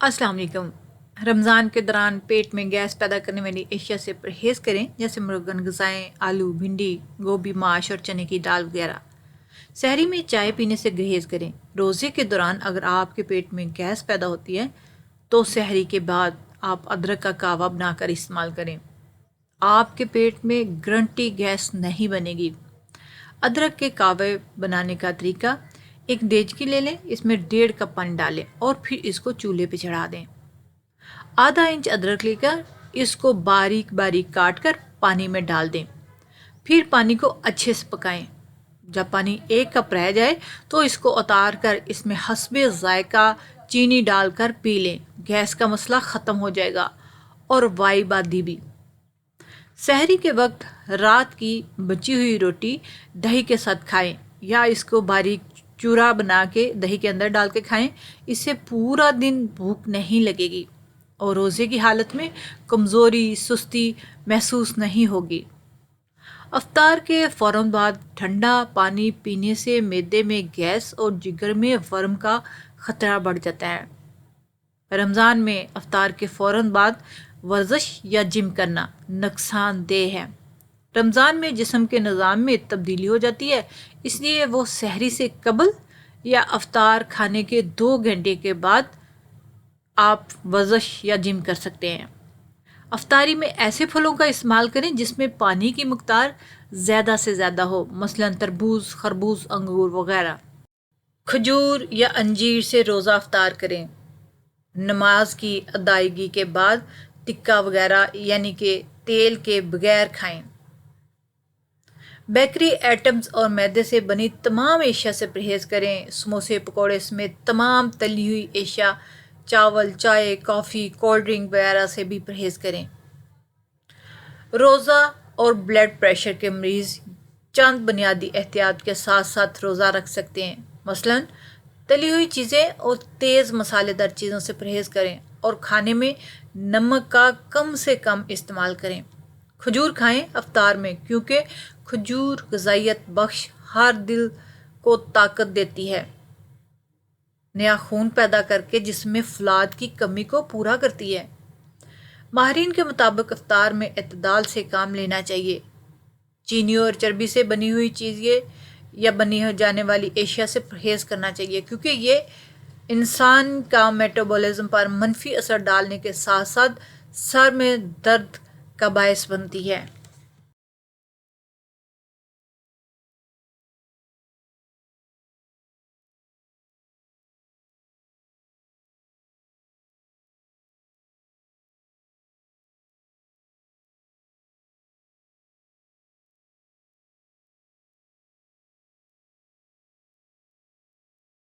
अस्सलाम वालेकुम। रमज़ान के दौरान पेट में गैस पैदा करने वाली एशिया से परहेज़ करें, जैसे मुर्गन ग़िज़ाएँ, आलू, भिंडी, गोभी, माश और चने की दाल वगैरह। सहरी में चाय पीने से गुरेज करें। रोज़े के दौरान अगर आपके पेट में गैस पैदा होती है तो सहरी के बाद आप अदरक का कहवा बनाकर इस्तेमाल करें। आपके पेट में ग्रंटी गैस नहीं बनेगी। अदरक के कहवे बनाने का तरीका: एक देचकी ले लें, इसमें 1.5 कप पानी डालें और फिर इसको चूल्हे पे चढ़ा दें। आधा इंच अदरक लेकर इसको बारीक बारीक काट कर पानी में डाल दें। फिर पानी को अच्छे से पकाएं। जब पानी 1 कप रह जाए तो इसको उतार कर इसमें हस्बे ज़ायका चीनी डालकर पी लें। गैस का मसला ख़त्म हो जाएगा और वाई बादी भी। सहरी के वक्त रात की बची हुई रोटी दही के साथ खाएं या इसको बारीक चूरा बना के दही के अंदर डाल के खाएं। इससे पूरा दिन भूख नहीं लगेगी और रोज़े की हालत में कमज़ोरी, सुस्ती महसूस नहीं होगी। अफ्तार के फ़ौरन बाद ठंडा पानी पीने से मैदे में गैस और जिगर में वर्म का ख़तरा बढ़ जाता है। रमज़ान में अफ्तार के फ़ौरन बाद वर्जिश या जिम करना नुकसानदेह है। रमज़ान में जिस्म के निज़ाम में तब्दीली हो जाती है, इसलिए वो सहरी से कबल या अफ्तार खाने के 2 घंटे के बाद आप वर्जिश या जिम कर सकते हैं। अफ्तारी में ऐसे फलों का इस्तेमाल करें जिसमें पानी की मकदार ज़्यादा से ज़्यादा हो, मसलन तरबूज, खरबूज, अंगूर वगैरह। खजूर या अंजीर से रोज़ा अफ्तार करें। नमाज की अदायगी के बाद टिक्का वगैरह यानी कि तेल के बगैर खाएं। बेकरी आइटम्स और मैदे से बनी तमाम एशिया से परहेज़ करें। समोसे, पकौड़े समेत तमाम तली हुई एशिया, चावल, चाय, कॉफ़ी, कोल्ड ड्रिंक वगैरह से भी परहेज़ करें। रोज़ा और ब्लड प्रेशर के मरीज़ चंद बुनियादी एहतियात के साथ साथ रोज़ा रख सकते हैं। मसलन तली हुई चीज़ें और तेज़ मसालेदार चीज़ों से परहेज़ करें और खाने में नमक का कम से कम इस्तेमाल करें। खजूर खाएं अफ्तार में, क्योंकि खजूर ग़िज़ाइयत बख्श हर दिल को ताकत देती है, नया खून पैदा करके जिसमें फ़लाद की कमी को पूरा करती है। माहिरीन के मुताबिक अफ्तार में इत्तदाल से काम लेना चाहिए। चीनी और चर्बी से बनी हुई चीज़ें या बनी हो जाने वाली एशिया से परहेज़ करना चाहिए, क्योंकि ये इंसान का मेटाबॉलिज्म पर मनफी असर डालने के साथ साथ सर में दर्द का बायस बनती है।